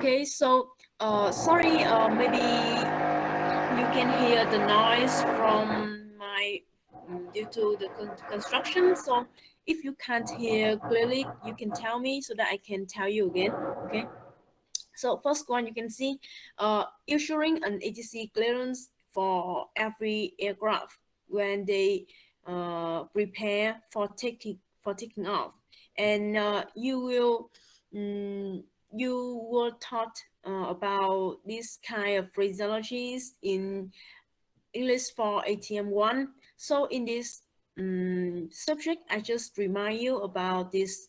Okay, so sorry, maybe you can hear the noise from my due to the construction. So if you can't hear clearly, you can tell me so that I can tell you again. Okay. So first one, you can see issuing an ATC clearance for every aircraft when they prepare for taking off, and um, you were taught about this kind of phraseologies in English for ATM1. So in this subject, I just remind you about this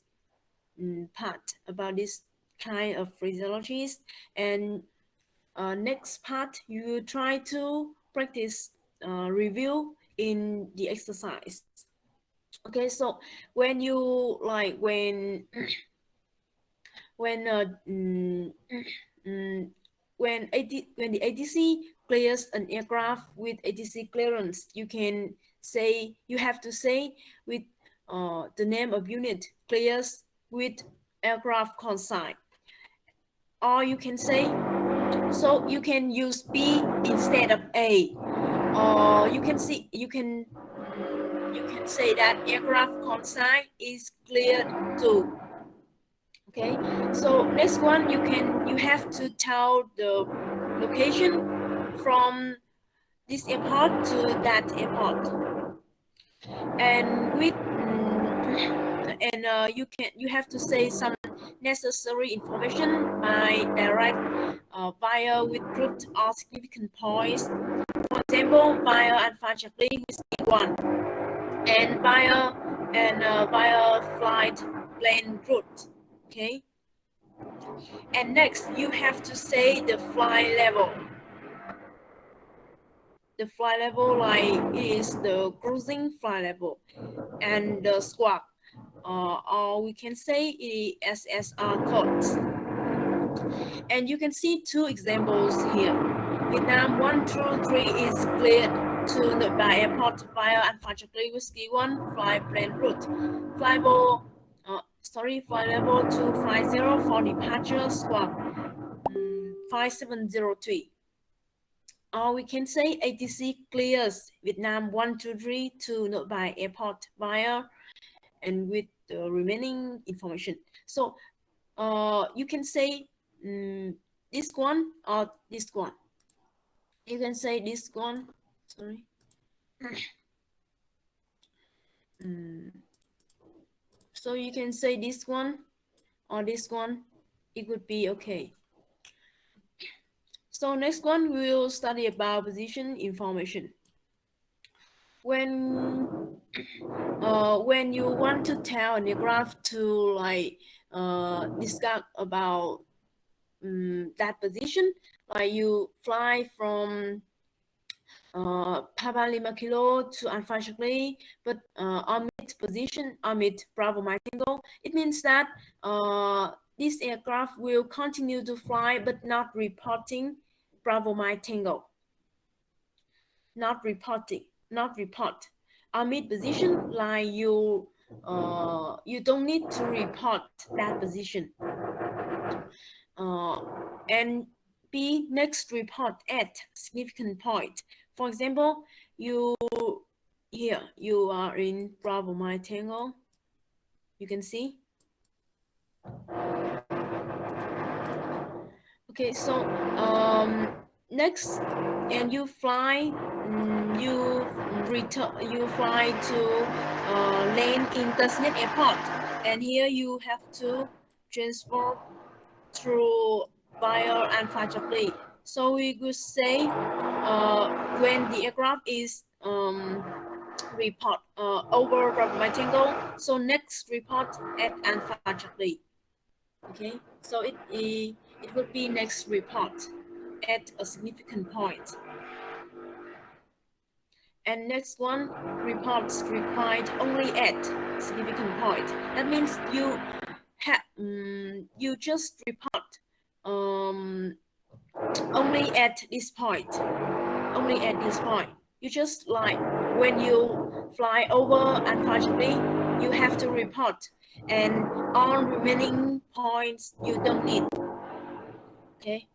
part about this kind of phraseologies, and next part you try to practice review in the exercise. Okay, so when you like when mm, when the ATC clears an aircraft with ATC clearance, you have to say with the name of unit clears with aircraft consign, or you can say, so you can use B instead of A, or you can say that aircraft consign is cleared too. Okay, so next one, you have to tell the location from this airport to that airport, and you have to say some necessary information by direct via with route or significant points. For example, via unfortunately with one, and via flight plane route. Okay, and next you have to say the flight level. The flight level like is the cruising flight level, and the squawk, or we can say SSR codes. And you can see two examples here. Vietnam 123 is cleared to by airport via unfortunately whiskey 1 flight plane route. Flight level 250 for departure squawk 5703. Or we can say ATC clears Vietnam 123 to Nội airport via and with the remaining information. So you can say this one or this one. You can say this one. Sorry. So you can say this one or this one. It would be okay. So next one, we will study about position information. When you want to tell an aircraft to like discuss about that position, like you fly from Papa Lima Kilo to Alpha Charlie, but omit position, omit Bravo Mike Tango. It means that this aircraft will continue to fly, but not reporting Bravo Mike Tango. Not report. Omit position, like you don't need to report that position. And B, next report at significant point. For example, you are in Bravo Mike Tango. You can see. Okay, so next, and you fly, you fly to land in Tasnet Airport, and here you have to transfer through via Alpha Charlie. So we could say when the aircraft is report over Bravo Mike Tango, so next report at Alpha Charlie. Okay, so it would be next report at a significant point. And next one, reports required only at significant point. That means you just report only at this point. Only at this point. You just like when you fly over, unfortunately, you have to report, and all remaining points you don't need. Okay,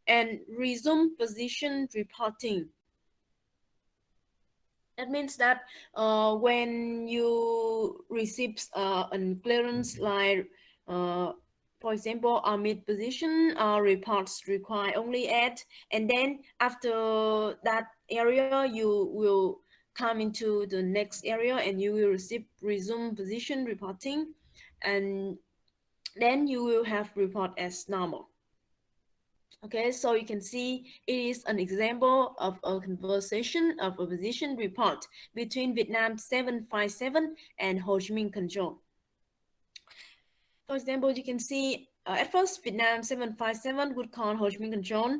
and resume position reporting. That means that when you receive a clearance like, uh, for example, a mid position, reports require only at, and then after that area, you will come into the next area and you will receive resume position reporting, and then you will have report as normal. Okay, so you can see it is an example of a conversation of a position report between Vietnam 757 and Ho Chi Minh Control. For example, you can see at first Vietnam 757 would call Ho Chi Minh Control,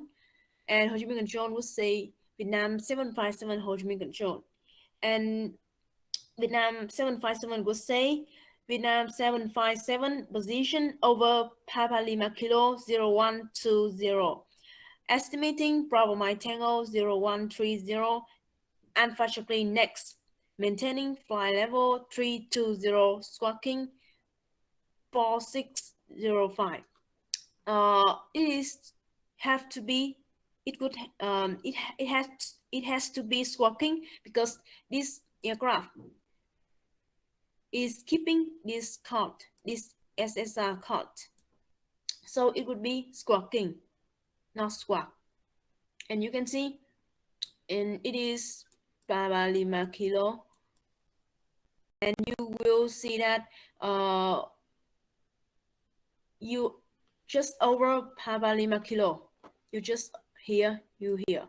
and Ho Chi Minh Control would say Vietnam 757 Ho Chi Minh Control. And Vietnam 757 would say Vietnam 757 position over Papa Lima Kilo 0120. Estimating Bravo My Tango 0130, unfortunately next. Maintaining flight level 320, squawking 4605. It is have to be, it could it has to be squawking because this aircraft is keeping this code, this SSR code. So it would be squawking, not squawk. And you can see, and it is Baba Lima Kilo, and you will see that you just over Baba Lima Kilo, you just here, you here,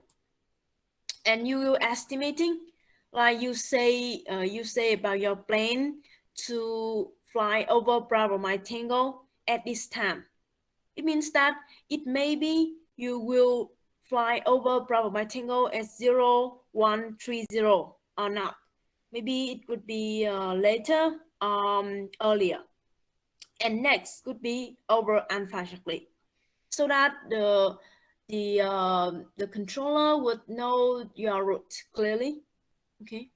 and you will estimating, like you say about your plane to fly over Bravo My Tango at this time. It means that it may be you will fly over Bravo My Tango at 0130 or not. Maybe it could be later, earlier. And next could be over Alpha Chocolate. So that the controller would know your route clearly. Okay.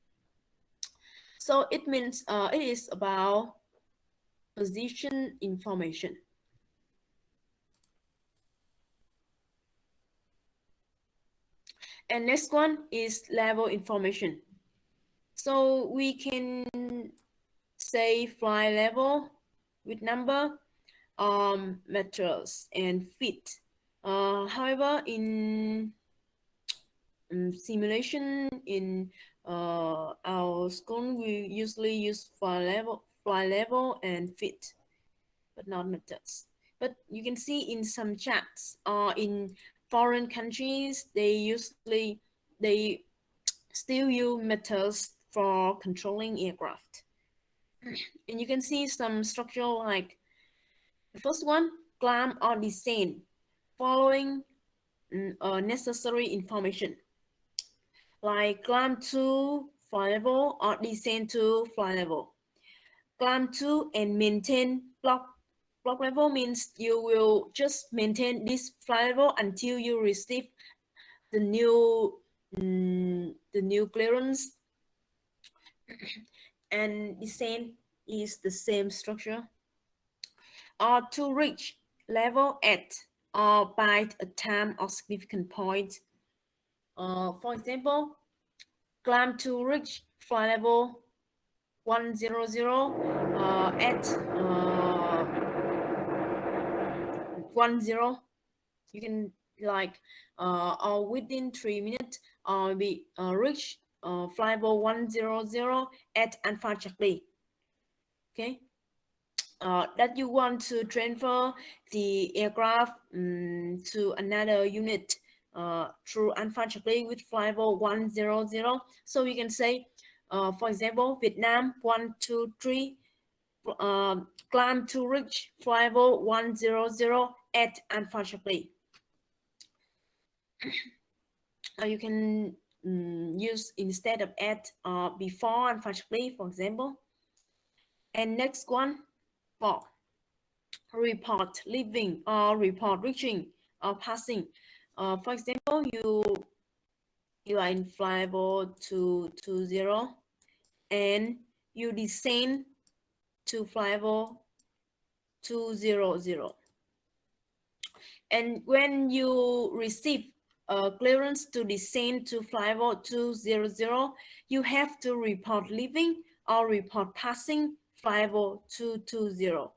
So it means it is about position information. And next one is level information. So we can say flight level with number, meters and feet. However, in simulation in our school, we usually use flight level and feet, but not meters. But you can see in some chats, in foreign countries, they still use meters for controlling aircraft. And you can see some structure like the first one, climb or descend, following necessary information, like climb to flight level or descend to flight level. Climb to and maintain block level means you will just maintain this flight level until you receive the new clearance. And descent is the same structure. Or to reach level at or by a time or significant point. For example, climb to reach flight level 100 at 10. You can like or within 3 minutes be reach flight level 100 at Alpha Charlie. Okay. That you want to transfer the aircraft to another unit through unfortunately with flight level 100. So we can say, for example, Vietnam 123 climb to reach flight level 100 at unfortunately. You can use instead of at before unfortunately, for example. And next one, for report leaving or report reaching or passing. For example, you are in flight level 220 and you descend to flight level 200. And when you receive clearance to descend to flight level 200, you have to report leaving or report passing flight level 220,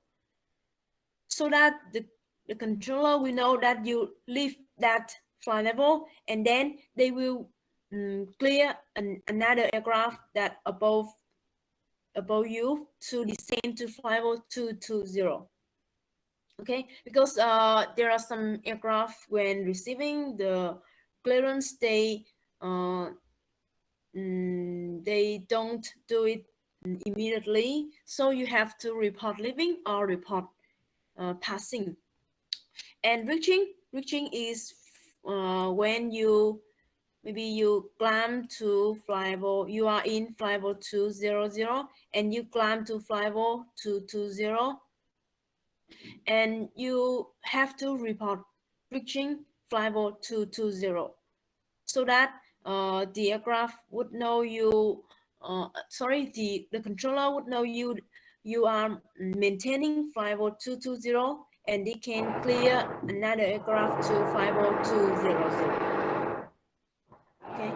so that the controller will know that you leave that flight level, and then they will clear another aircraft that above you to descend to flight level 220. Okay, because there are some aircraft when receiving the clearance, uh, they don't do it immediately, so you have to report leaving or report passing. And reaching is when you maybe you climb to flight level, you are in flight level 200 and you climb to flight level 220, and you have to report reaching flight level 220, so that the aircraft would know you, sorry, the controller would know you are maintaining flight level 220, and they can clear another aircraft to flight level 200. Okay,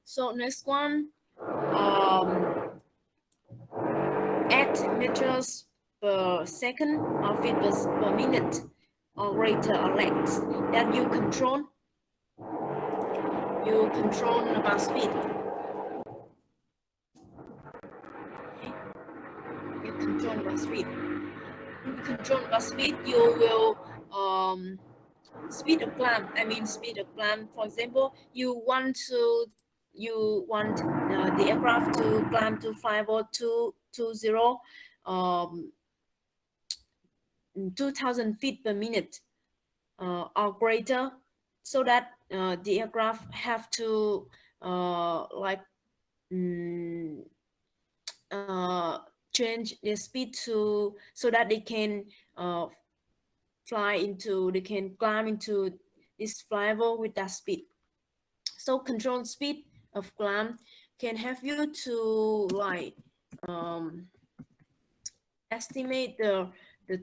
so next one, um, 8 meters per second or feet per minute or greater or less, that you control about speed. You control about speed. You control about speed, you will speed of climb. I mean speed of climb. For example, you want the aircraft to climb to 5020, 2000 feet per minute or greater, so that the aircraft have to like mm, uh, change their speed to, so that they can they can climb into this fly level with that speed. So control speed of climb can help you to like um, estimate the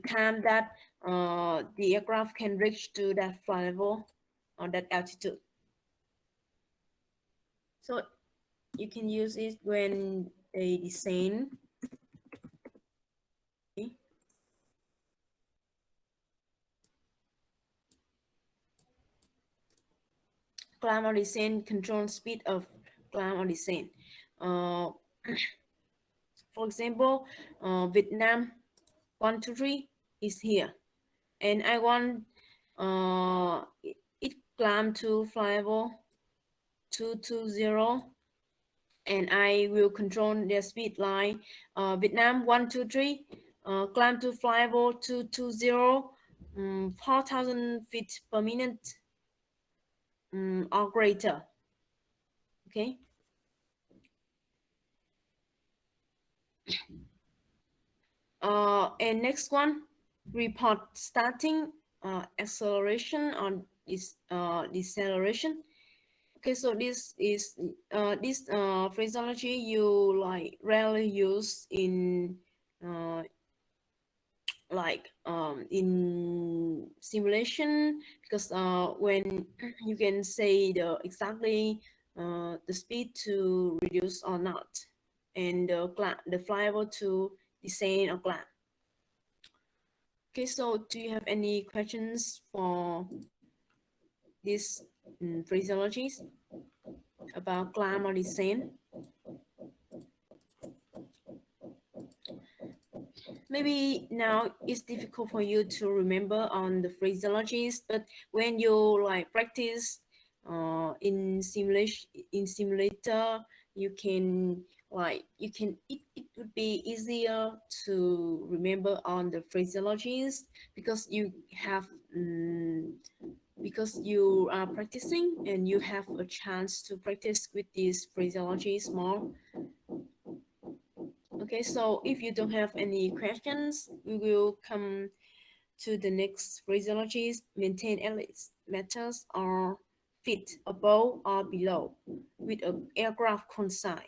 time that the aircraft can reach to that flight level or that altitude. So you can use it when they descend. Okay. Climb or descent, control speed of climb or descent. Uh, for example, Vietnam 123 is here, and I want it climb to flight level 220, and I will control their speed line. Vietnam 123 climb to flight level 220, 4,000 feet per minute or greater. Okay. And next one, report starting acceleration or deceleration. Okay, so this phraseology you like rarely use uh, in simulation, because when you can say exactly the speed to reduce or not, and the fly level to descend or climb. Okay, so do you have any questions for these phraseologies about climb or descent? Maybe now it's difficult for you to remember on the phraseologies, but when you like practice in simulator, you can it would be easier to remember on the phraseologies, because you have because you are practicing and you have a chance to practice with these phraseologies more. Okay, so if you don't have any questions, we will come to the next phraseologies. Maintain Ellis matters or fit above or below with an aircraft consign.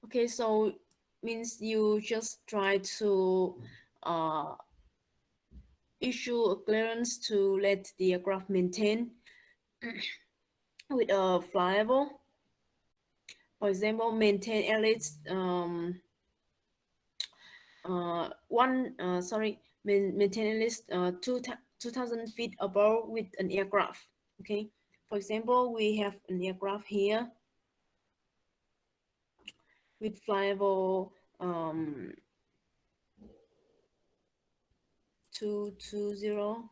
Okay, so means you just try to uh, issue a clearance to let the aircraft maintain with a flyable. For example, maintain at least maintain at least 2,000 feet above with an aircraft. Okay, for example, we have an aircraft here with flyable 220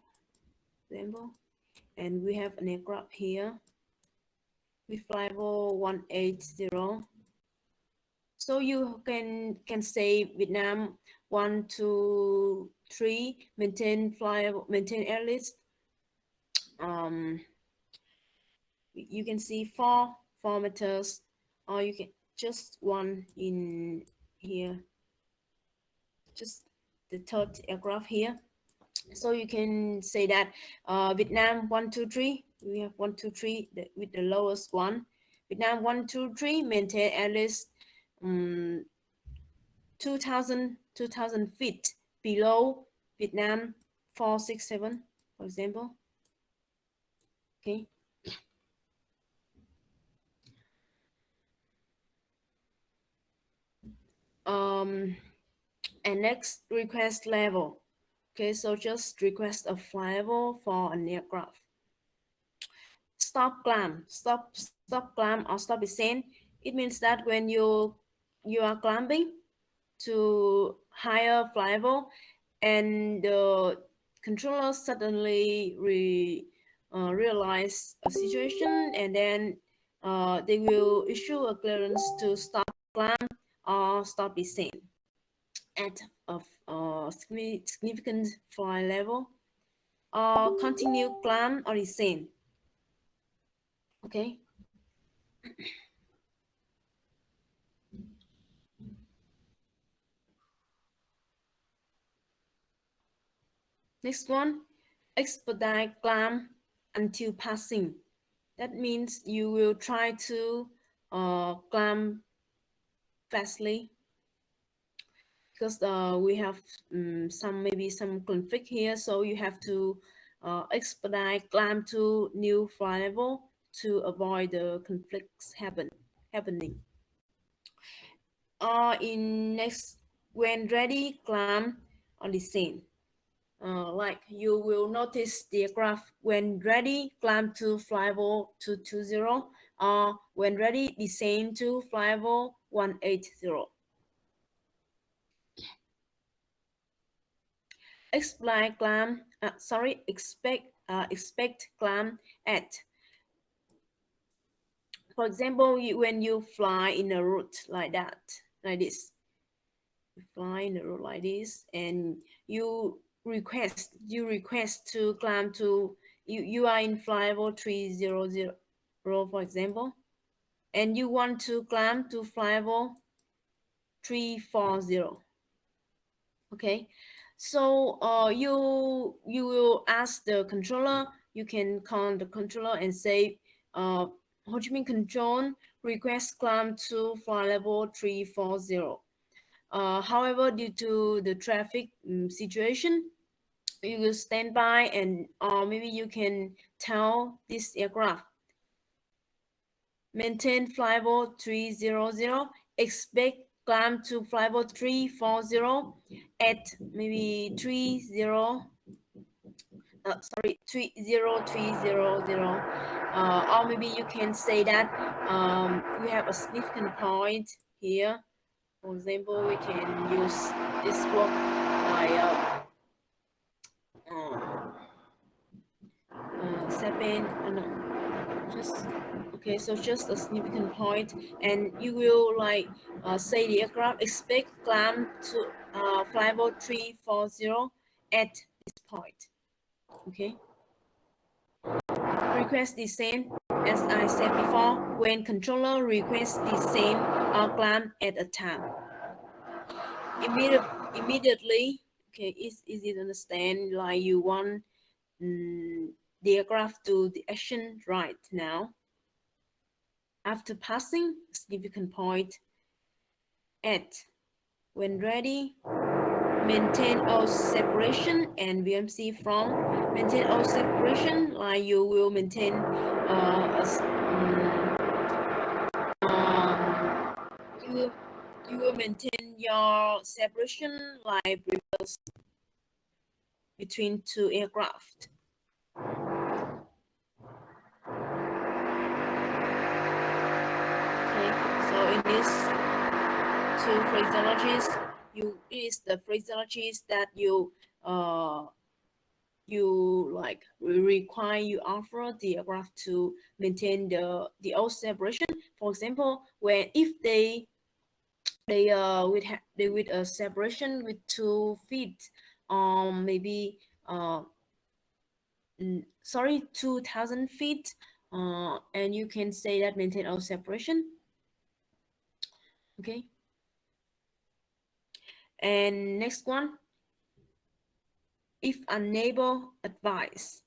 example, and we have an aircraft here with flyable 180. So you can say Vietnam 1, 2, 3 maintain flyable, maintain at least you can see four meters, or you can just one in here, just the third aircraft here. So you can say that Vietnam 1, 2, 3, we have 1, 2, 3 with the lowest one. Vietnam 1, 2, 3 maintain at least 2,000 feet below Vietnam 4, 6, 7, for example. Okay. And next, request level. Okay, so just request a flyable for an aircraft. Stop climb, stop climb or stop descent. It means that when you are climbing to higher flyable and the controller suddenly realize a situation, and then they will issue a clearance to stop climb or stop descent at a significant fly level, or continue climb or descent. Okay. Next one, expedite climb until passing. That means you will try to climb fastly, because we have maybe some conflict here, so you have to expedite climb to new fly level to avoid the conflicts happening. In next, when ready, climb on the scene. Like you will notice the graph: when ready, climb to flyable 220, when ready, descend to flyable 180. Expect climb at. For example, when you fly in a route like that, like this, you fly in a route like this, and you request to climb to you are in flyable 300, for example, and you want to climb to flyable 340. Okay, so you will ask the controller. You can call the controller and say, Ho Chi Minh Control, request climb to flight level 340. However, due to the traffic situation, you will stand by, and or maybe you can tell this aircraft, maintain flyable 300, expect climb to flyable 340 at maybe 30300, or maybe you can say that we have a significant point here. For example, we can use this work by seven, no, just okay. So just a significant point, and you will like say the aircraft expect climb to flyable 340 at this point. Okay. Request descent, as I said before, when controller requests descent or climb at a time. Immediately, okay, it's easy to understand, like you want the aircraft to the action right now. After passing significant point at, when ready, maintain all separation, and VMC from maintain all separation, like you will maintain you will maintain your separation like reverse between two aircraft. Okay, so in this two phraseologies, it is the phraseologies that you like require you offer the aircraft to maintain the all separation. For example, when if they with a separation with 2 feet, maybe 2,000 feet, and you can say that maintain all separation. Okay, and next one, if unable, advise.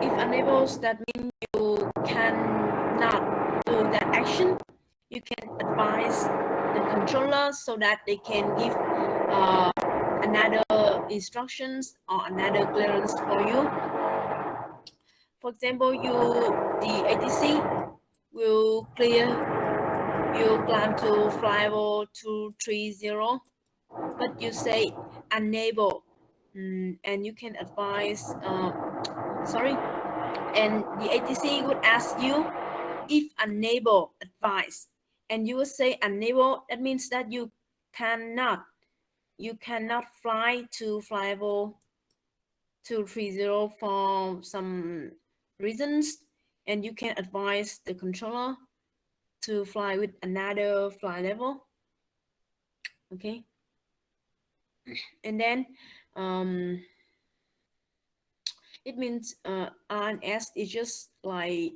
If unable, that means you cannot do that action. You can advise the controller so that they can give another instructions or another clearance for you. For example, the ATC will clear you plan to fly over 230, but you say unable, and you can advise and the ATC would ask you if unable, advise, and you would say unable. That means that you cannot fly to fly over 230 for some reasons, and you can advise the controller to fly with another flight level. Okay, and then it means RNS is just like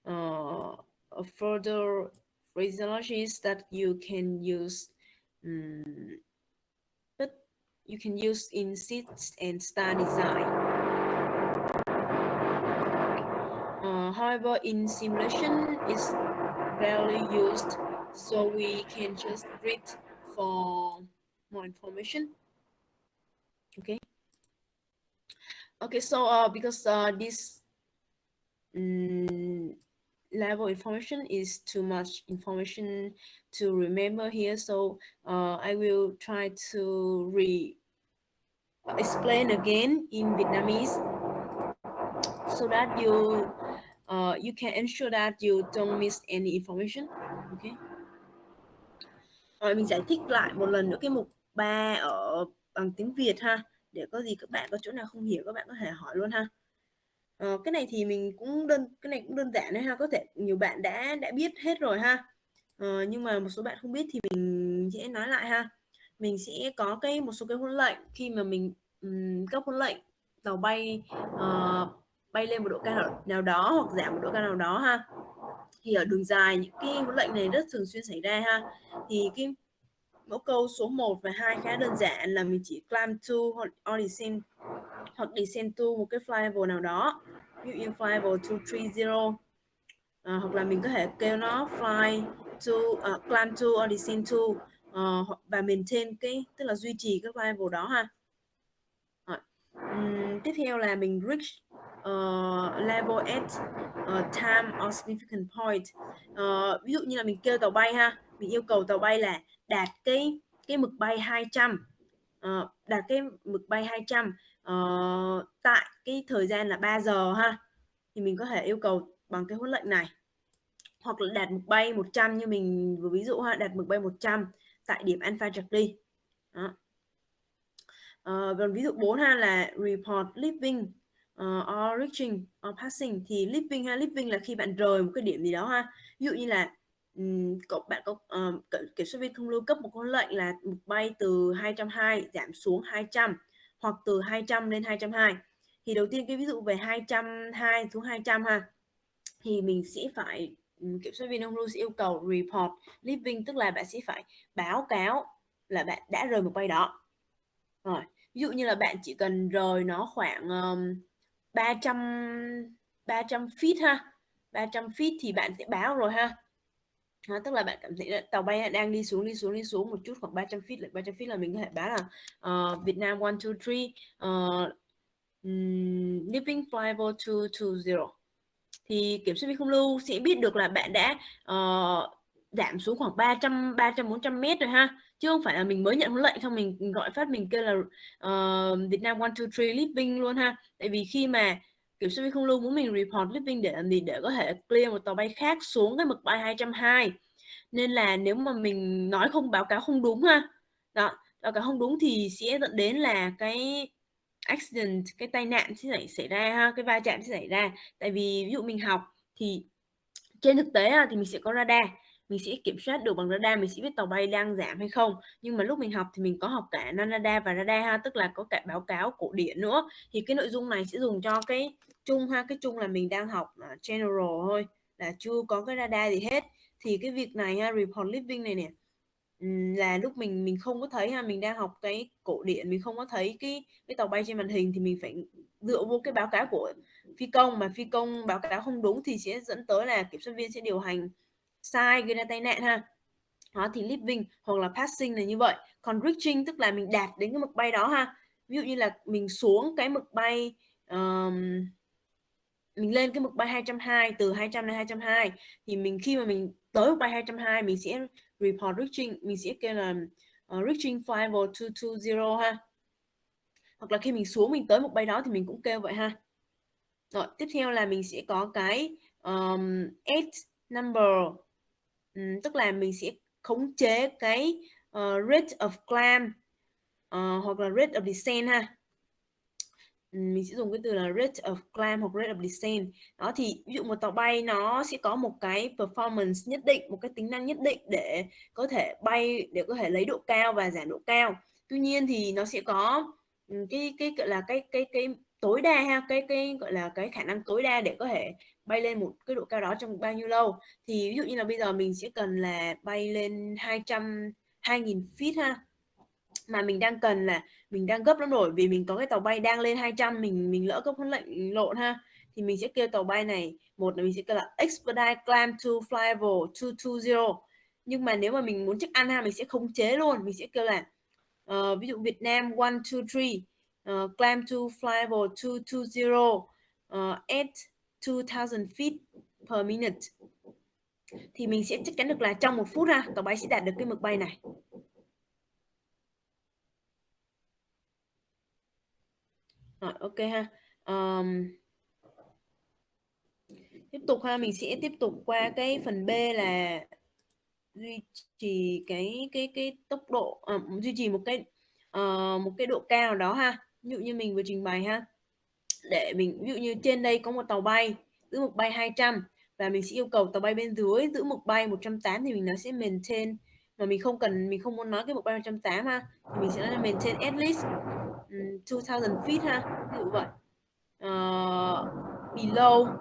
a further phraseologies that you can use, but you can use in seats and star design. However, in simulation is rarely used, so we can just read for more information. Okay. Okay, so because this level information is too much information to remember here, so I will try to explain again in Vietnamese so that you can ensure that you don't miss any information. Okay. Rồi mình giải thích lại một lần nữa cái mục 3 ở bằng tiếng Việt ha, để có gì các bạn có chỗ nào không hiểu các bạn có thể hỏi luôn ha. Cái này thì cái này cũng đơn giản đấy ha, có thể nhiều bạn đã biết hết rồi ha. Nhưng mà một số bạn không biết thì mình sẽ nói lại ha. Mình sẽ có một số cái huấn lệnh khi mà mình cấp huấn lệnh tàu bay bay lên một độ cao nào đó hoặc giảm một độ cao nào đó ha. Thì ở đường dài những cái huấn lệnh này rất thường xuyên xảy ra ha. Thì cái mẫu câu số 1 và 2 khá đơn giản là mình chỉ climb to hoặc descend to một cái fly level nào đó, ví dụ như fly level 230, hoặc là mình có thể kêu nó fly to climb to or descend to, và maintain tức là duy trì cái fly level đó ha. Tiếp theo là mình reach level at time or significant point. Ví dụ như là mình kêu tàu bay ha, mình yêu cầu tàu bay là đạt cái mực bay 200, đạt cái mực bay 200 tại cái thời gian là 3 giờ ha, thì mình có thể yêu cầu bằng cái huấn lệnh này. Hoặc là đạt mực bay 100 như mình vừa ví dụ ha, đạt mực bay 100 tại điểm Alpha Charlie. Đó. Còn ví dụ 4 ha là report leaving or reaching or passing, thì leaving là khi bạn rời một cái điểm gì đó ha. Ví dụ như là bạn có kiểm soát viên không lưu cấp một huấn lệnh là mực bay từ 220 giảm xuống 200 hoặc từ 200 lên 220, thì đầu tiên cái ví dụ về 220 xuống 200 ha, thì mình sẽ phải kiểm soát viên không lưu sẽ yêu cầu report leaving, tức là bạn sẽ phải báo cáo là bạn đã rời một bay đó. Rồi, ví dụ như là bạn chỉ cần rời nó khoảng 300 feet ha, 300 feet thì bạn sẽ báo rồi ha. Tức là bạn cảm thấy là tàu bay đang đi xuống một chút, khoảng 300 feet, lại 300 feet là mình có thể báo là Vietnam 123 leaving flyable 220. Thì kiểm soát viên không lưu sẽ biết được là bạn đã giảm xuống khoảng 300 400 mét rồi ha, chứ không phải là mình mới nhận huấn lệnh xong mình gọi phát mình kêu là Vietnam 123 leaving luôn ha. Tại vì khi mà kiểm soát viên không lưu muốn mình report leaving để làm gì, để có thể clear một tàu bay khác xuống cái mực bay 220, nên là nếu mà mình nói không, báo cáo không đúng ha, đó, báo cáo không đúng thì sẽ dẫn đến là cái accident, cái tai nạn sẽ xảy ra ha, cái va chạm sẽ xảy ra. Tại vì ví dụ mình học thì trên thực tế thì mình sẽ có radar, mình sẽ kiểm soát được bằng radar, mình sẽ biết tàu bay đang giảm hay không. Nhưng mà lúc mình học thì mình có học cả non radar và radar ha, tức là có cả báo cáo cổ điển nữa. Thì cái nội dung này sẽ dùng cho cái chung ha, cái chung là mình đang học general thôi, là chưa có cái radar gì hết. Thì cái việc này ha, report living này nè, là lúc mình không có thấy ha, mình đang học cái cổ điển, mình không có thấy cái tàu bay trên màn hình, thì mình phải dựa vô cái báo cáo của phi công, mà phi công báo cáo không đúng thì sẽ dẫn tới là kiểm soát viên sẽ điều hành sai, gây ra tai nạn ha. Đó thì living hoặc là passing là như vậy. Còn reaching tức là mình đạt đến cái mực bay đó ha. Ví dụ như là mình xuống cái mực bay mình lên cái mực bay 220, từ 200 lên 220, thì mình khi mà mình tới mực bay 220 mình sẽ report reaching, mình sẽ kêu là reaching flight 220 ha. Hoặc là khi mình xuống mình tới mực bay đó thì mình cũng kêu vậy ha. Rồi tiếp theo là mình sẽ có cái eight number, tức là mình sẽ khống chế cái rate of climb hoặc là rate of descent ha. Mình sẽ dùng cái từ là rate of climb hoặc rate of descent. Đó thì ví dụ một tàu bay nó sẽ có một cái performance nhất định, một cái tính năng nhất định để có thể bay, để có thể lấy độ cao và giảm độ cao. Tuy nhiên thì nó sẽ có cái gọi là cái tối đa ha, cái gọi là cái khả năng tối đa để có thể bay lên một cái độ cao đó trong bao nhiêu lâu. Thì ví dụ như là bây giờ mình sẽ cần là bay lên 2.000 feet ha, mà mình đang cần là mình đang gấp lắm rồi, vì mình có cái tàu bay đang lên 200, mình lỡ cấp huấn lệnh lộn ha, thì mình sẽ kêu tàu bay này, một là mình sẽ kêu là expedite climb to flyable 220. Nhưng mà nếu mà mình muốn check ăn ha, mình sẽ khống chế luôn, mình sẽ kêu là ví dụ Vietnam 123 climb to flyable 220 at 2000 feet per minute, thì mình sẽ chắc chắn được là trong 1 phút ha, tàu bay sẽ đạt được cái mực bay này. Rồi ok ha. Tiếp tục ha, mình sẽ tiếp tục qua cái phần B là duy trì cái tốc độ, duy trì một cái độ cao đó ha. Ví dụ như mình vừa trình bày ha, để mình ví dụ như trên đây có một tàu bay giữ mực bay 200 và mình sẽ yêu cầu tàu bay bên dưới giữ mực bay 180, thì mình nó sẽ maintain, mà mình không muốn nói cái mực bay 180 ha, thì mình sẽ nói là maintain at least 2000 feet ha, ví dụ vậy. Below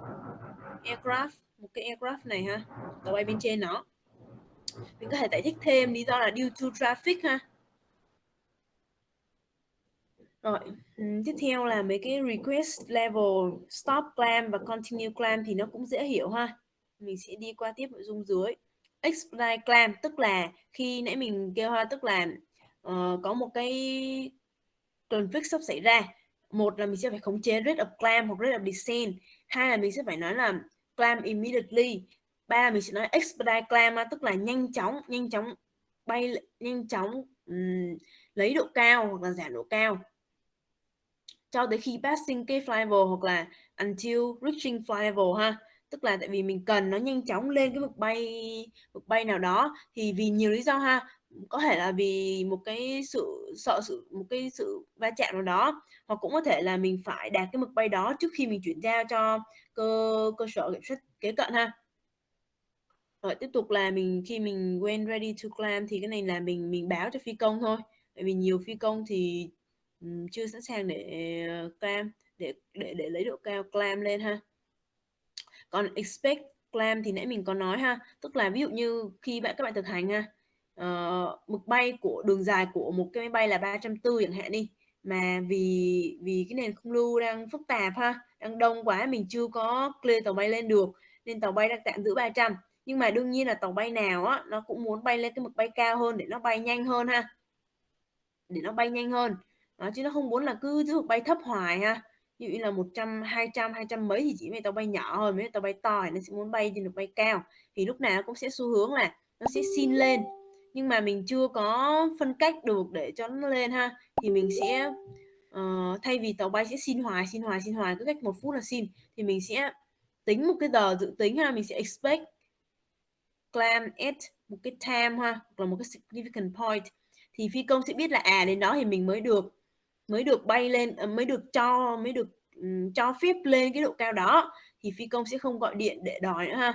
aircraft, một cái aircraft này ha, tàu bay bên trên nó, mình có thể giải thích thêm lý do là due to traffic ha. Rồi tiếp theo là mấy cái request level, stop climb và continue climb thì nó cũng dễ hiểu ha. Mình sẽ đi qua tiếp nội dung dưới. Expedite climb tức là khi nãy mình kêu ha, tức là có một cái conflict sắp xảy ra. Một là mình sẽ phải khống chế rate of climb hoặc rate of descent, hai là mình sẽ phải nói là climb immediately, ba là mình sẽ nói expedite climb, tức là nhanh chóng bay, nhanh chóng lấy độ cao hoặc là giảm độ cao cho tới khi passing cái fly level, hoặc là until reaching fly level ha. Tức là tại vì mình cần nó nhanh chóng lên cái mực bay nào đó, thì vì nhiều lý do ha, có thể là vì một cái một cái sự va chạm nào đó, hoặc cũng có thể là mình phải đạt cái mực bay đó trước khi mình chuyển giao cho cơ sở kiểm soát kế cận ha. Rồi tiếp tục là khi mình when ready to climb thì cái này là mình báo cho phi công thôi, tại vì nhiều phi công thì chưa sẵn sàng để climb, để lấy độ cao climb lên ha. Còn expect climb thì nãy mình có nói ha, tức là ví dụ như khi các bạn thực hành ha, mực bay của đường dài của một cái máy bay là 340 chẳng hạn đi, mà vì cái nền không lưu đang phức tạp ha, đang đông quá, mình chưa có clear tàu bay lên được, nên tàu bay đang tạm giữ 300. Nhưng mà đương nhiên là tàu bay nào á nó cũng muốn bay lên cái mực bay cao hơn để nó bay nhanh hơn ha, để nó bay nhanh hơn đó, chứ nó không muốn là cứ giữ bay thấp hoài ha. Ví dụ như là 100 200 mấy thì chỉ mấy tàu bay nhỏ hơn, mấy tàu bay to thì nó sẽ muốn bay trên được bay cao, thì lúc nào nó cũng sẽ xu hướng là nó sẽ xin lên, nhưng mà mình chưa có phân cách được để cho nó lên ha, thì mình sẽ thay vì tàu bay sẽ xin hoài cứ cách 1 phút là xin, thì mình sẽ tính một cái giờ dự tính ha, mình sẽ expect climb at một cái time ha, hoặc là một cái significant point, thì phi công sẽ biết là đến đó thì mình mới được bay lên, mới được cho phép lên cái độ cao đó, thì phi công sẽ không gọi điện để đòi nữa ha.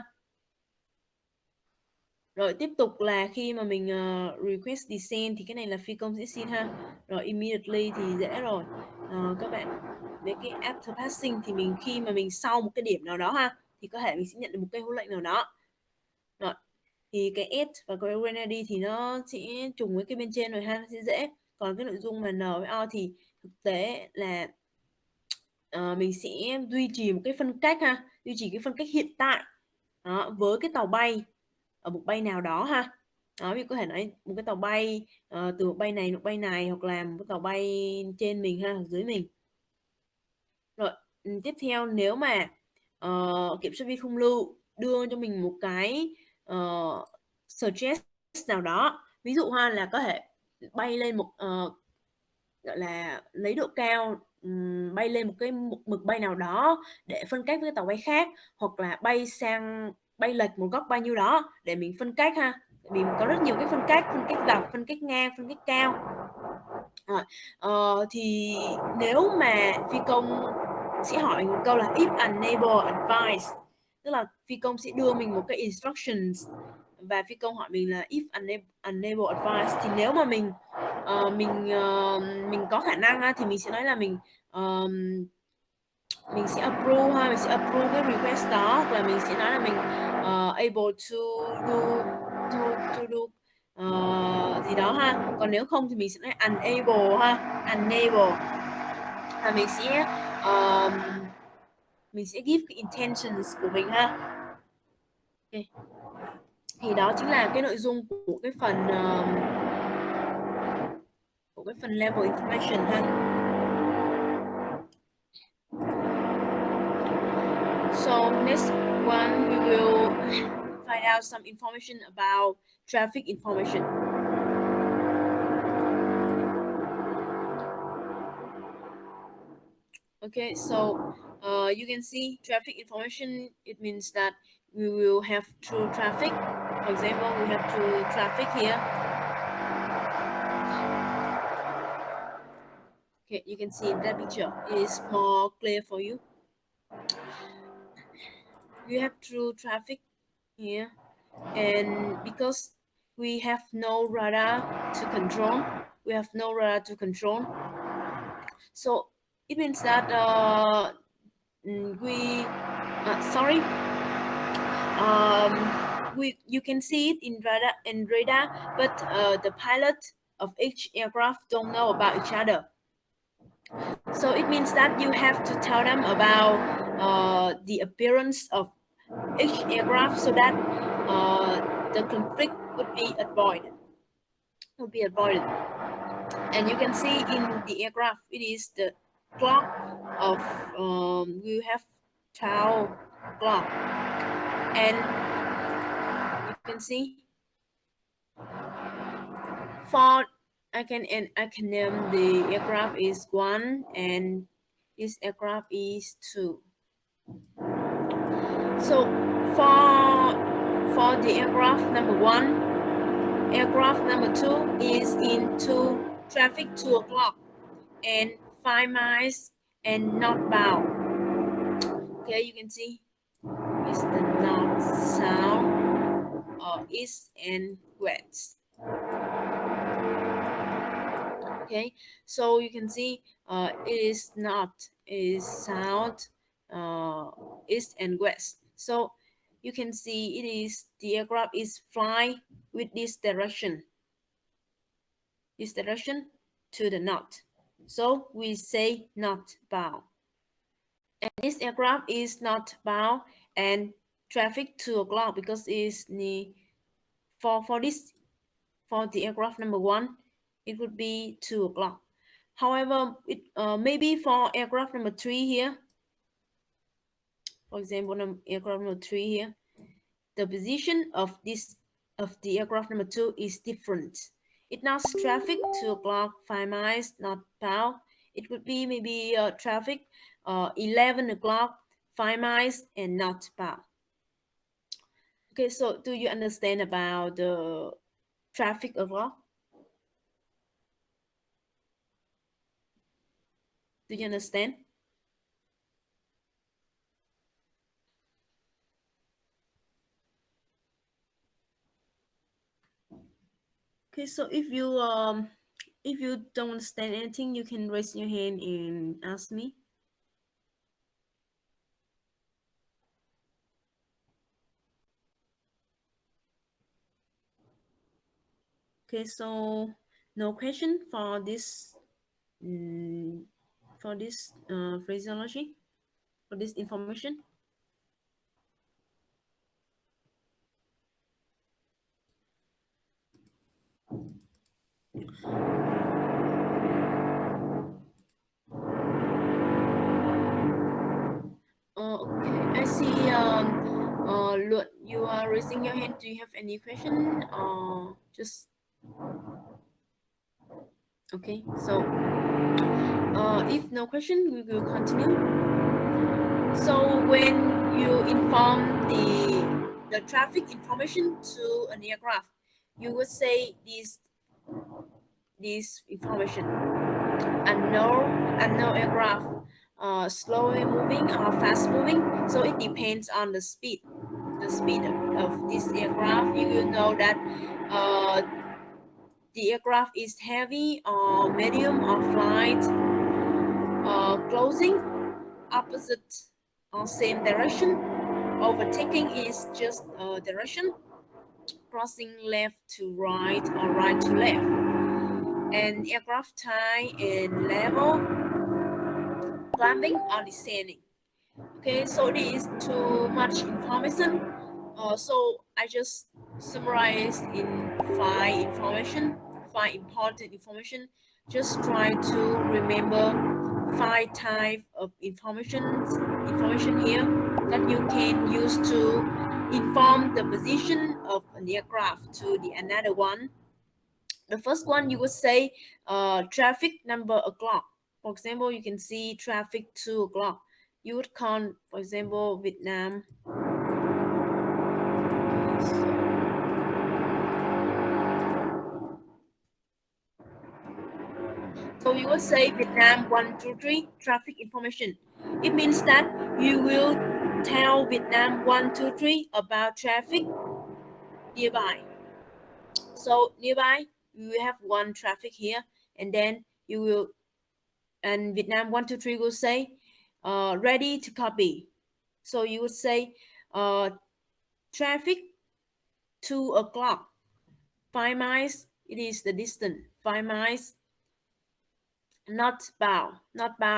Rồi tiếp tục là khi mà mình request descent thì cái này là phi công sẽ xin ha. Rồi immediately thì dễ rồi. Các bạn với cái after passing thì mình khi mà mình sau một cái điểm nào đó ha, thì có thể mình sẽ nhận được một cái huấn lệnh nào đó. Rồi thì cái S và cái Grenady thì nó sẽ trùng với cái bên trên rồi ha, nó sẽ dễ. Còn cái nội dung mà N với O thì thực tế là mình sẽ duy trì một cái phân cách ha, duy trì cái phân cách hiện tại đó, với cái tàu bay ở một bay nào đó ha. Đó, ví dụ có thể nói một cái tàu bay từ một bay này hoặc là một cái tàu bay trên mình ha, dưới mình. Rồi tiếp theo nếu mà kiểm soát viên không lưu đưa cho mình một cái suggest nào đó, ví dụ ha là có thể bay lên một gọi là lấy độ cao, bay lên một cái mực bay nào đó để phân cách với tàu bay khác, hoặc là bay lệch một góc bao nhiêu đó để mình phân cách ha. Vì mình có rất nhiều cái phân cách dọc, phân cách ngang, phân cách cao. Thì nếu mà phi công sẽ hỏi mình một câu là if unable advise, tức là phi công sẽ đưa mình một cái instructions và phi công hỏi mình là if unable advice, thì nếu mà mình có khả năng thì mình sẽ nói là mình sẽ approve ha, mình sẽ approve cái request đó, hoặc là mình sẽ nói là mình able to do gì đó ha. Còn nếu không thì mình sẽ nói unable ha, unable là mình sẽ give cái intentions của mình ha. Okay. Thì đó chính là cái nội dung của cái phần level information ha. So next one we will find out some information about traffic information. Okay, so you can see traffic information, it means that we will have through traffic. For example, we have through traffic here. Okay, you can see in that picture, it is more clear for you. You have through traffic here, and because we have no radar to control, so it means that you can see it in radar, but the pilot of each aircraft don't know about each other. So it means that you have to tell them about the appearance of each aircraft so that the conflict would be avoided. And you can see in the aircraft, it is the clock of you have 12 o'clock, and you can see for I can name the aircraft is 1 and this aircraft is 2. So for the aircraft number 1, aircraft number 2 is into traffic 2 o'clock and 5 miles and northbound. Okay, you can see it's the north, south, east and west. Okay, so you can see it is north, is south, east and west. So you can see it is the aircraft is flying with this direction to the north. So we say northbound. And this aircraft is northbound and traffic 2 o'clock because it's the for this for the aircraft number 1 it would be 2 o'clock. However, it maybe for aircraft number 3 here, for example, aircraft number 3 here, the position of the aircraft number 2 is different. It not traffic 2 o'clock 5 miles not pound. It would be maybe traffic 11 o'clock 5 miles and not pound. Okay, so do you understand about the traffic o'clock? Do you understand? Okay, so if you don't understand anything, you can raise your hand and ask me. Okay, so no question for this phraseology, for this information. Okay, I see. Look, you are raising your hand. Do you have any question? Just okay. So, if no question, we will continue. So when you inform the traffic information to an aircraft, you would say this information: unknown aircraft, slowly moving or fast moving. So it depends on the speed of this aircraft. You will know that the aircraft is heavy or medium or flight, closing opposite or same direction. Overtaking is just direction. Crossing left to right or right to left. And aircraft type and level, climbing or descending. Okay, so this is too much information. So I just summarized in five important information. Just try to remember 5 type of information here that you can use to inform the position of an aircraft to the another one. The first one you would say traffic number o'clock. For example, you can see traffic 2 o'clock. You would count, for example, Vietnam. So you will say Vietnam 123 traffic information. It means that you will tell Vietnam 123 about traffic nearby. So nearby you have one traffic here, and then you will and Vietnam 123 will say ready to copy. So you would say traffic 2 o'clock 5 miles. It is the distance 5 miles. Not bound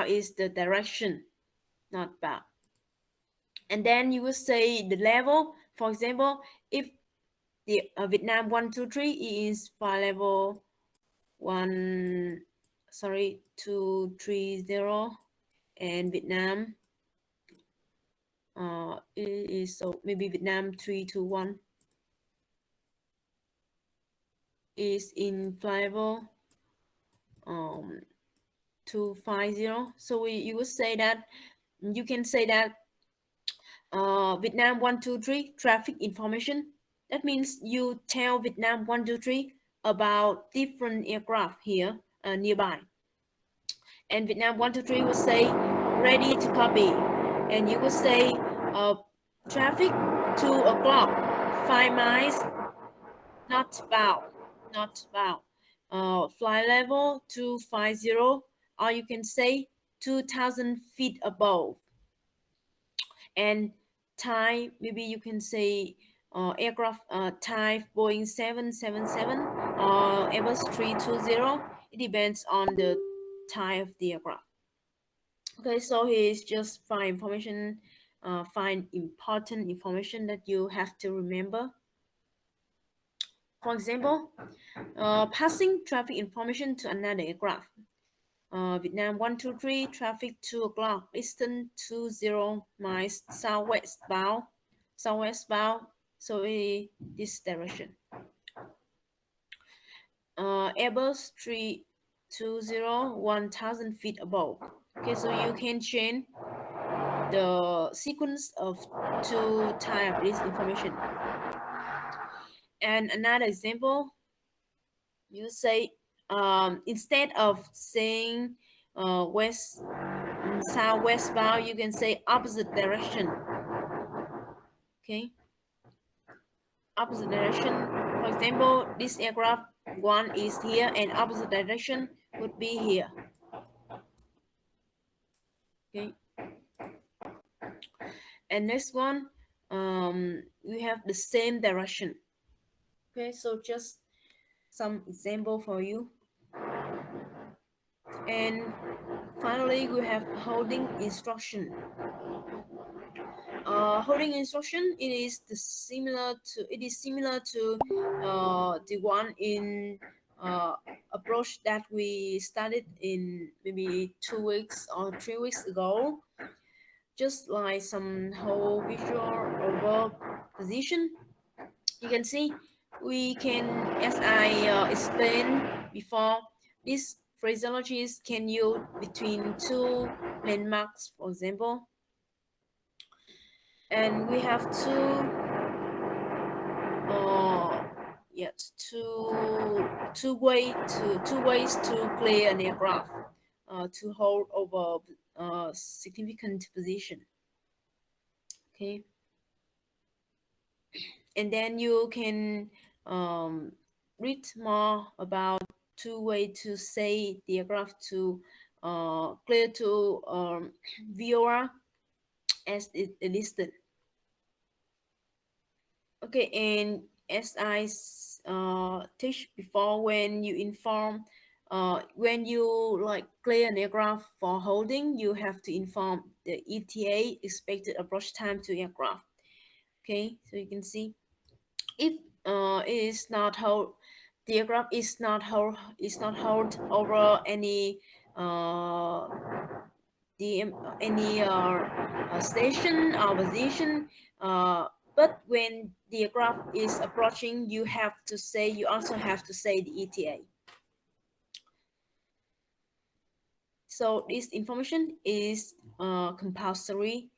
is the direction, not bound. And then you will say the level. For example, if the Vietnam 123 is flight level 230, and Vietnam it is so maybe Vietnam 321 is in flight level 250. So you would say that you can say that Vietnam 123 traffic information. That means you tell Vietnam 123 about different aircraft here nearby. And Vietnam 123 will say ready to copy. And you will say traffic 2 o'clock 5 miles not bound, not bound. Flight level 250, or you can say 2,000 feet above. And type, maybe you can say aircraft type Boeing 777 or Airbus 320. It depends on the type of the aircraft. Okay, so here's just 5 information find important information that you have to remember. For example, passing traffic information to another aircraft. Vietnam 123, traffic 2 o'clock, distance 20 miles southwest bound. Southwest bound, so in this direction. Airbus 320, 1000 feet above. Okay, so you can change the sequence of two type of this information. And another example, you say instead of saying west southwest bound, you can say opposite direction. Okay, opposite direction. For example, this aircraft one is here and opposite direction would be here. Okay, and next one, we have the same direction. Okay, so just some example for you. And finally, we have holding instruction. Holding instruction, it is similar to the one in approach that we studied in maybe 2 weeks or 3 weeks ago. Just like some whole visual over position, you can see we can, as I explained before, these phraseologies can use between two landmarks, for example. And we have uh yes two ways to clear an aircraft to hold over significant position. Okay, and then you can read more about two way to say the aircraft to clear to VOR as it listed. Okay, and as I teach before, when you like clear an aircraft for holding, you have to inform the ETA, expected approach time to aircraft. Okay, so you can see if it is not hold, the aircraft is not hold over any uh, the any station or position, uh, but when the aircraft is approaching, you also have to say the ETA. So this information is compulsory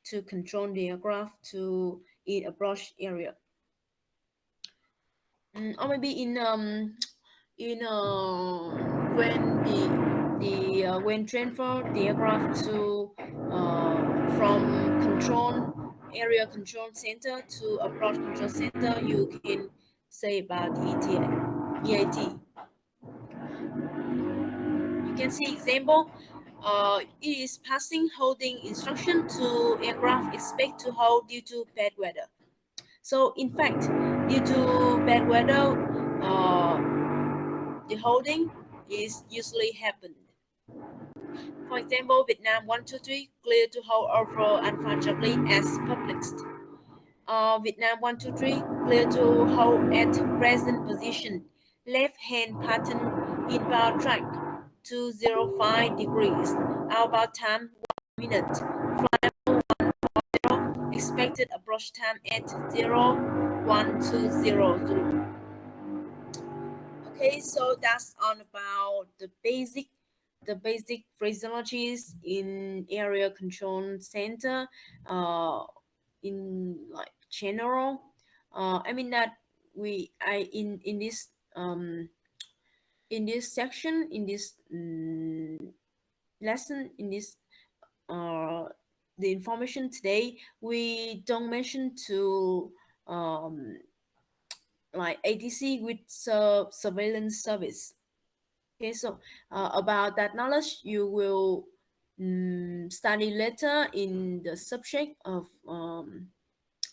to control the aircraft to its approach area. Or maybe in when when transfer the aircraft to from control center to approach control center, you can say about the EAT. You can see example. It is passing holding instruction to aircraft expect to hold due to bad weather. So in fact, due to bad weather, the holding is usually happened. For example, Vietnam 123 clear to hold over Alpha Charlie as published. Vietnam 123 clear to hold at present position, left hand pattern inbound track 205 degrees, outbound time 1 minute, flight 140, expected approach time at 01200. Okay, so that's all about the basic phraseologies in area control center in like general. I mean that we I in this section in this lesson in this uh the information today, we don't mention to um like ATC with surveillance service. Okay, so about that knowledge, you will study later in the subject of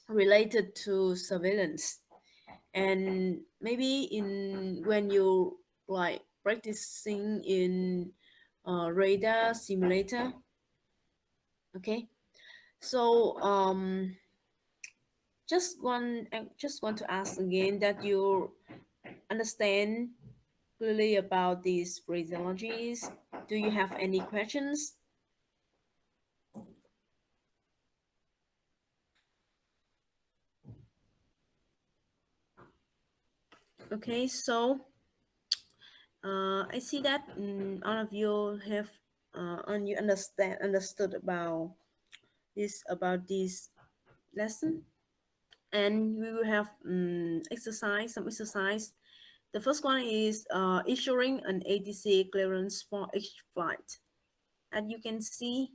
related to surveillance, and maybe in when you like practicing in radar simulator. Okay, So I just want to ask again that you understand clearly about these phraseologies. Do you have any questions? Okay, so I see that all of you have and you understood about this lesson, and we will have some exercise. The first one is issuing an ATC clearance for each flight. And you can see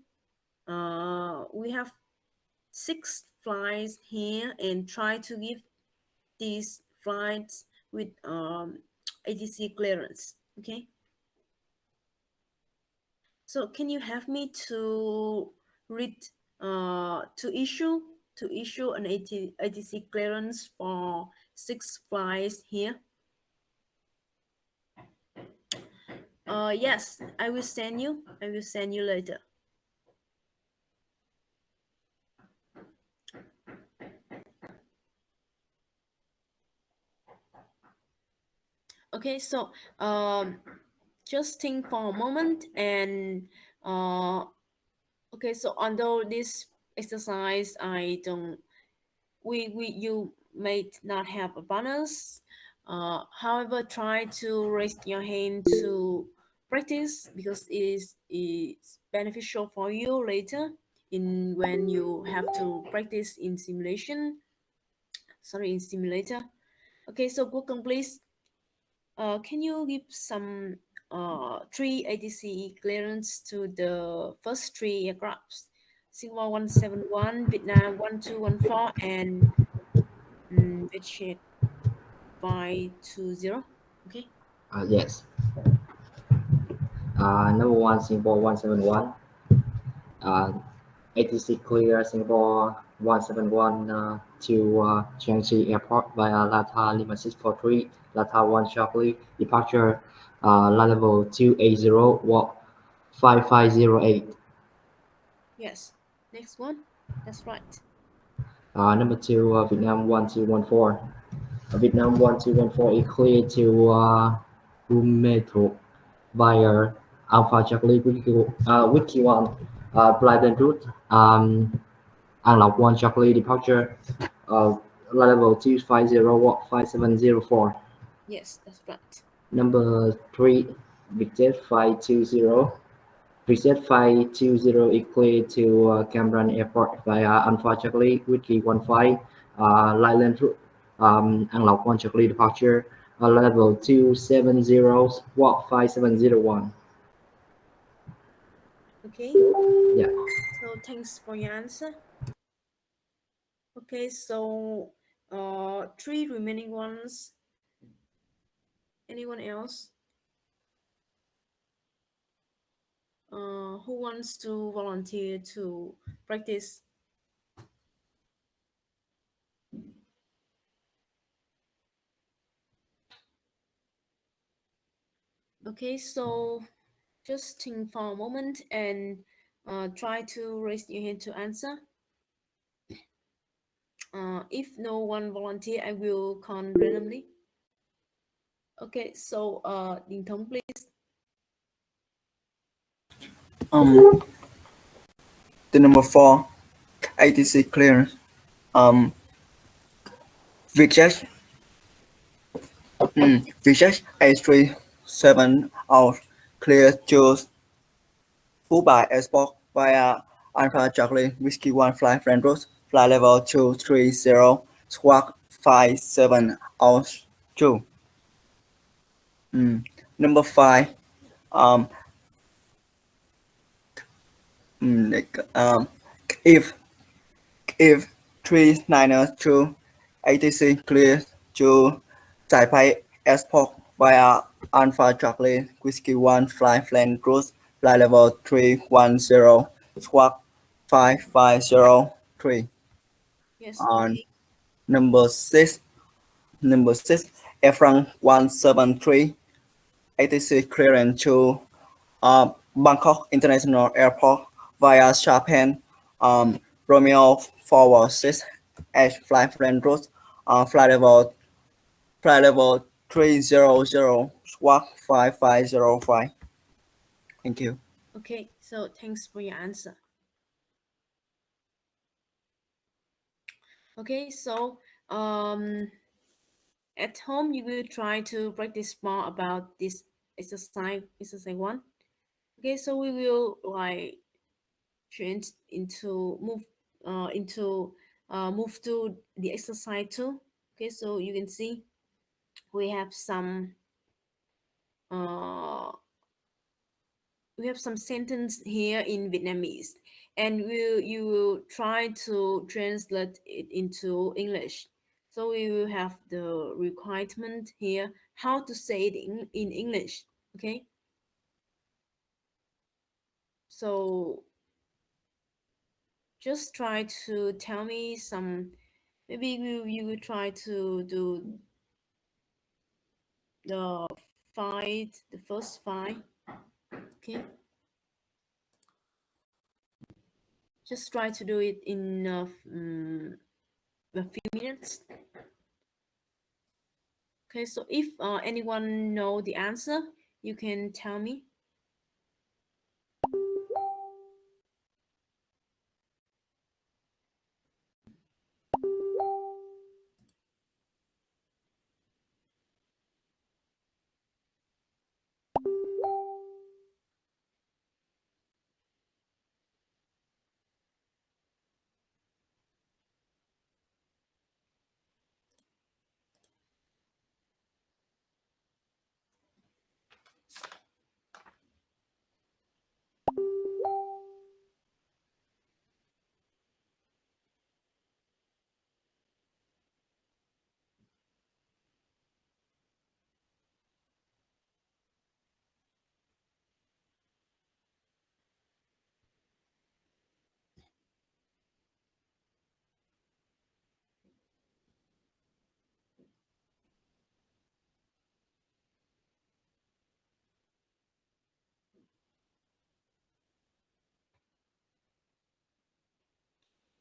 we have 6 flights here, and try to give these flights with ATC clearance. Okay. So can you help me to read to issue an ATC clearance for 6 flights here? Yes, I will send you. I will send you later. Okay, so just think for a moment and okay, so although this exercise I don't we you may not have a bonus, however try to raise your hand to practice because it's beneficial for you later in when you have to practice in simulator. Okay, so Google, please, can you give some 3 ATC clearance to the first 3 aircrafts? Singapore 171, Vietnam 1214, and Vietjet 520. Okay. Yes. Number one, Singapore 171. Uh, ATC clear Singapore 171 to Jiangxi Airport via LATA Lima 643, LATA 1 Charlie, departure line level 280, walk 5508. Yes. Next one. That's right. Number two, Vietnam 1214. Vietnam 1214 is clear to Metro via Alpha Charlie Wiki 1 flight en route. An Lộc 1 Charlie departure level 250 walk 5704. Yes, that's right. Number 3, Vietjet 520. Vietjet 520 is clear to Cambridge Airport via Alpha Charlie Whiskey 15 Lyland route. An Lộc 1 Charlie departure level 270 walk 5701. Okay. Yeah. So thanks for your answer. Okay, so 3 remaining ones. Anyone else? Who wants to volunteer to practice? Okay, so just think for a moment and try to raise your hand to answer. If no one volunteer, I will count randomly. Okay, so Ding Tong, please. Um, the number 4, ATC clearance. Vietjet, Vietjet A37 out clear to Phú Bài Airport via Alpha Charlie Whiskey 1 flight friend route, flight level 230, squawk 57 out 2. Number 5, um, if if 392 ATC clear to Taipei Airport via Alpha Charlie Whiskey 1 flight plan route, flight level 310, squawk 5503. Yes, On okay. number 6, Air France 173 ATC clearance to Bangkok International Airport via Japan, Romeo forward 6 H flight friend route flight level 300 squawk 5505. Thank you. Okay, so thanks for your answer. Okay, so at home you will try to practice more about this exercise one. Okay, so we will like change into move to the exercise two. Okay, so you can see we have some uh sentence here in Vietnamese, and you will try to translate it into English. So we will have the requirement here how to say it in English. Okay, so just try to tell me some. Maybe you will try to do the the first five. Okay, just try to do it in a few minutes. Okay, so if anyone know the answer, you can tell me.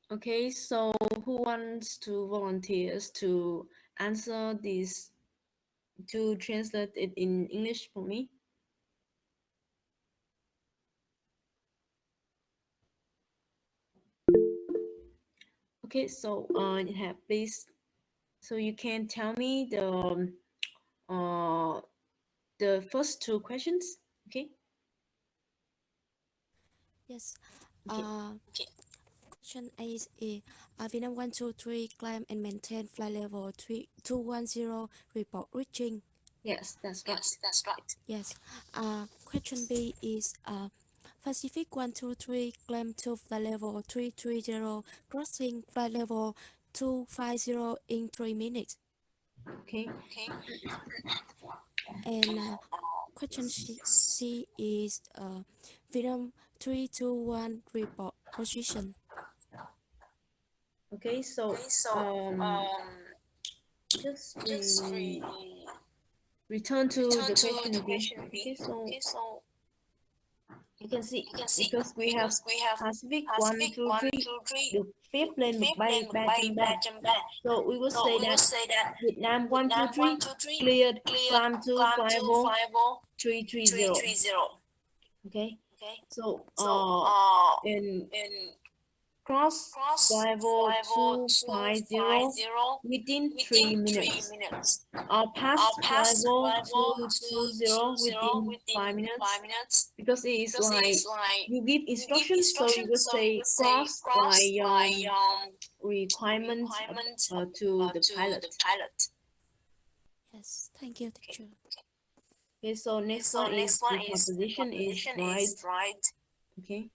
Okay, so who wants to volunteers to answer this to translate it in English for me? Okay, so please. So you can tell me uh the first two questions. Okay. Yes. Okay. Question A is Vietnam 123 climb and maintain flight level 3210 report reaching. Yes, that's right. Yes. Question B is Pacific 123 climb to flight level 330 crossing flight level 250 in 3 minutes. Okay. And question C is Vietnam 321 report position. Okay, so just return to the question again. Okay, so you can see because we have Pacific 123, the fifth plane by Jamban. So we will say that Vietnam 123 cleared climb to fly level 330. Okay, so and cross fly level 250 within 3 minutes. Pass fly level 220 within 5 minutes, because it is like you give instructions, so you will say cross like requirements to the pilot. Yes, thank you, teacher. Okay, so next one is the proposition is right. Okay.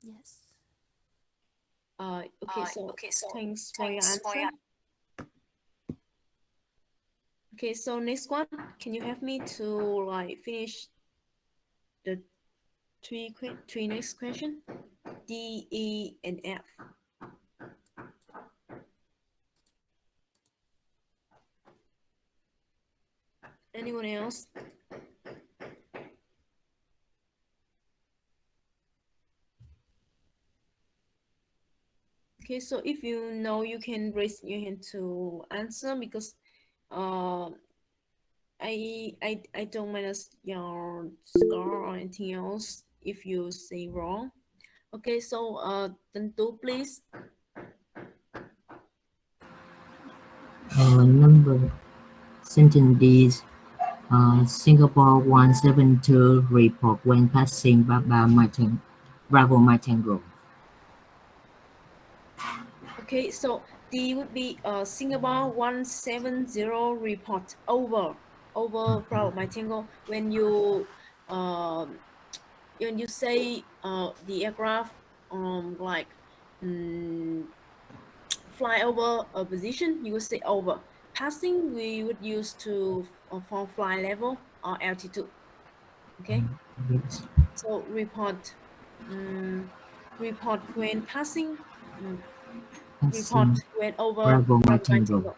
Yes. Okay, so thanks for your answer. Okay, so next one, can you help me to like finish the three next question? D, E, and F. Anyone else? Okay, so if you know, you can raise your hand to answer, because I don't minus your score or anything else if you say wrong. Okay, so then two, please. Number sentence D. Singapore 172 report when passing Bravo My Tango. Okay, so D would be Singapore 170 report over Bravo My Tango. When you say the aircraft like fly over a position, you would say over. Passing we would use to for fly level or altitude. Okay, Yes. so report when passing, report Passing when over Bravo My Bravo My Tango. Tango.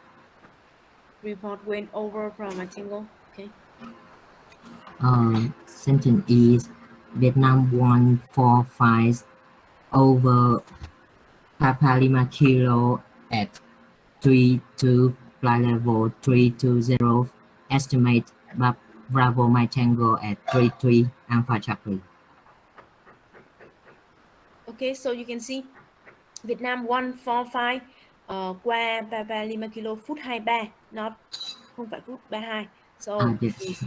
Report when over Bravo My Tango. Okay. Sentence is Vietnam 145 over Papa Lima Kilo at 32 fly level 320 estimate Bravo My Tango at 33 Alpha Charlie. Okay, so you can see Vietnam 145 qua Papa Lima Kilo phút 23, not không phải phút 32. So Yes.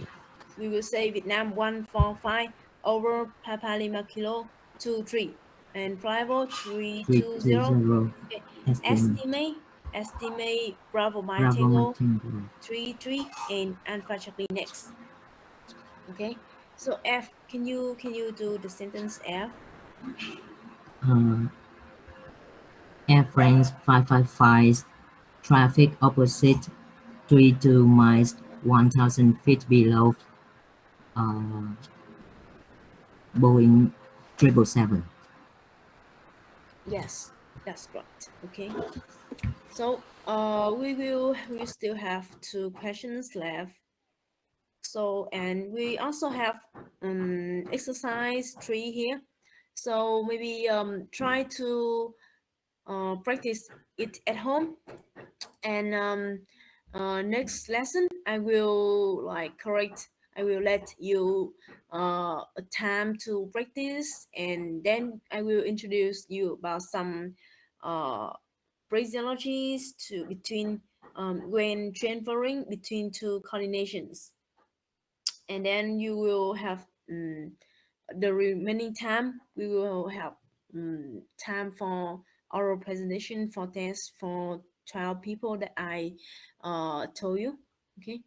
we will say Vietnam 145 over Papa Lima Kilo 23 and fly level 320. 320 Okay. estimate Estimate Bravo My Bravo My Tango Tango. 33 and Alpha Charlie next. Okay. So F, can you do the sentence F? Uh, Air France 555 traffic opposite 32 miles 1000 feet below uh, Boeing 777. Yes, that's right. Okay. So we still have two questions left. So and we also have exercise 3 here. So maybe try to practice it at home, and next lesson I will let you a time to practice, and then I will introduce you about some uh, phraseologies to between when transferring between two coordinations, and then you will have the remaining time we will have time for oral presentation for test for 12 people that I told you. Okay.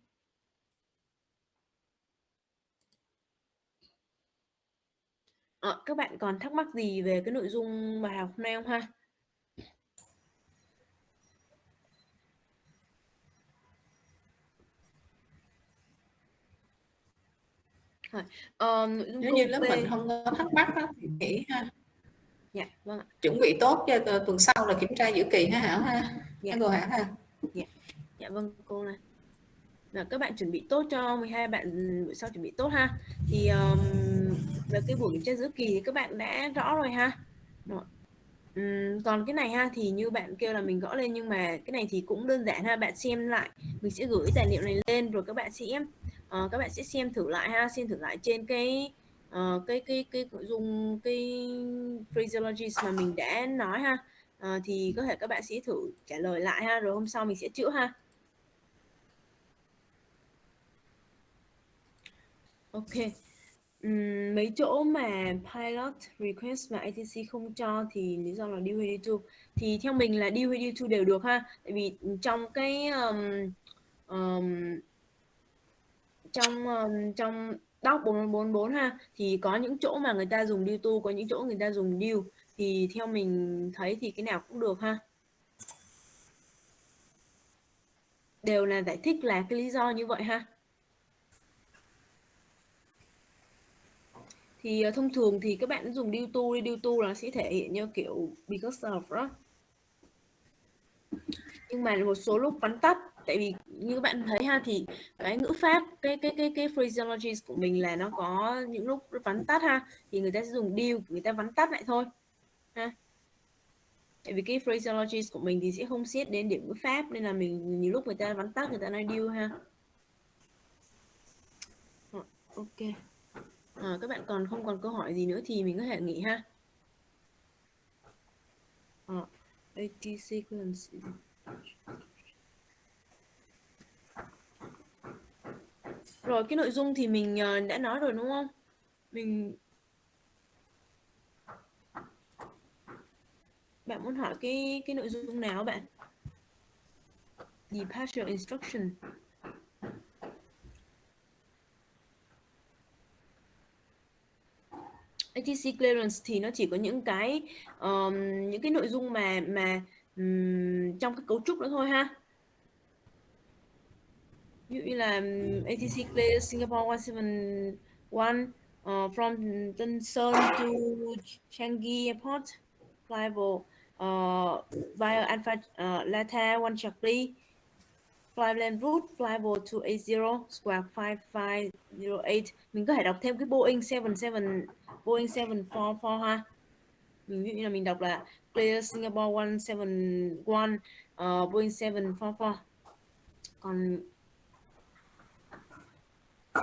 Các bạn còn thắc mắc gì về cái nội dung bài học hôm nay không ha? Rồi, nội dung Nếu câu như lớp B. mình không có thắc mắc đó, thì nghĩ ha. Dạ, vâng ạ. Chuẩn bị tốt cho tuần sau là kiểm tra giữa kỳ ha Hảo ha. Dạ. Cô Hảo ha. Dạ vâng cô này. Là các bạn chuẩn bị tốt cho 12 bạn buổi sau chuẩn bị tốt ha. Thì về cái buổi kiểm tra giữa kỳ thì các bạn đã rõ rồi ha. Rồi. Còn cái này ha thì như bạn kêu là mình gõ lên, nhưng mà cái này thì cũng đơn giản ha, bạn xem lại, mình sẽ gửi tài liệu này lên rồi các bạn sẽ xem thử lại ha, xem thử lại trên cái nội dung cái phraseologies mà mình đã nói ha. Thì có thể các bạn sẽ thử trả lời lại ha, rồi hôm sau mình sẽ chữa ha. Ok. Mấy chỗ mà pilot request và ATC không cho thì lý do là deal hay deal to, thì theo mình là deal hay deal to đều được ha, tại vì trong cái trong doc 444 ha, thì có những chỗ mà người ta dùng deal to, có những chỗ người ta dùng deal, thì theo mình thấy thì cái nào cũng được ha, đều là giải thích là cái lý do như vậy ha. Thì thông thường thì các bạn dùng deal to là sẽ thể hiện như kiểu because of đó, nhưng mà một số lúc vắn tắt, tại vì như các bạn thấy ha, thì cái ngữ pháp cái phraseologies của mình là nó có những lúc vắn tắt ha, thì người ta sẽ dùng deal, người ta vắn tắt lại thôi ha. Tại vì cái phraseology của mình thì sẽ không xét đến điểm ngữ pháp, nên là mình nhiều lúc người ta vắn tắt, người ta nói deal ha. Ok. Các bạn không còn câu hỏi gì nữa thì mình có thể nghỉ ha. AT sequence. Rồi cái nội dung thì mình đã nói rồi đúng không? Bạn muốn hỏi cái nội dung nào bạn? Departure instruction. ATC clearance thì nó chỉ có những cái nội dung mà trong cái cấu trúc đó thôi ha. Ví dụ như là ATC clear Singapore 171 from Tân Sơn to Changi Airport flyable via Alpha Lata 1 Charlie flyland route flyable to A0 square 5508. Mình có thể đọc thêm cái Boeing 744 ha. Ví dụ như là mình đọc là clear Singapore 171 Boeing 744. Còn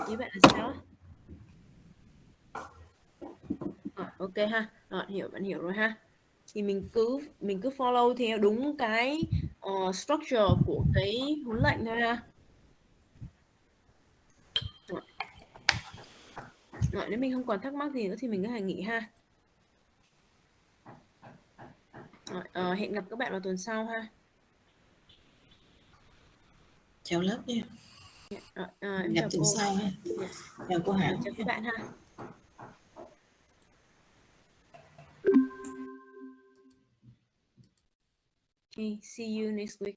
ý bạn là sao? Ok ha. Bạn hiểu rồi ha. Thì mình cứ follow theo đúng cái structure của cái huấn lệnh thôi ha. Rồi, nếu mình không còn thắc mắc gì nữa thì mình có thể nghỉ ha. Hẹn gặp các bạn vào tuần sau ha. Chào lớp nha. Em Gặp chào tuần cô. sau ha. Chào cô Hảo. Chào các bạn ha. Okay, see you next week.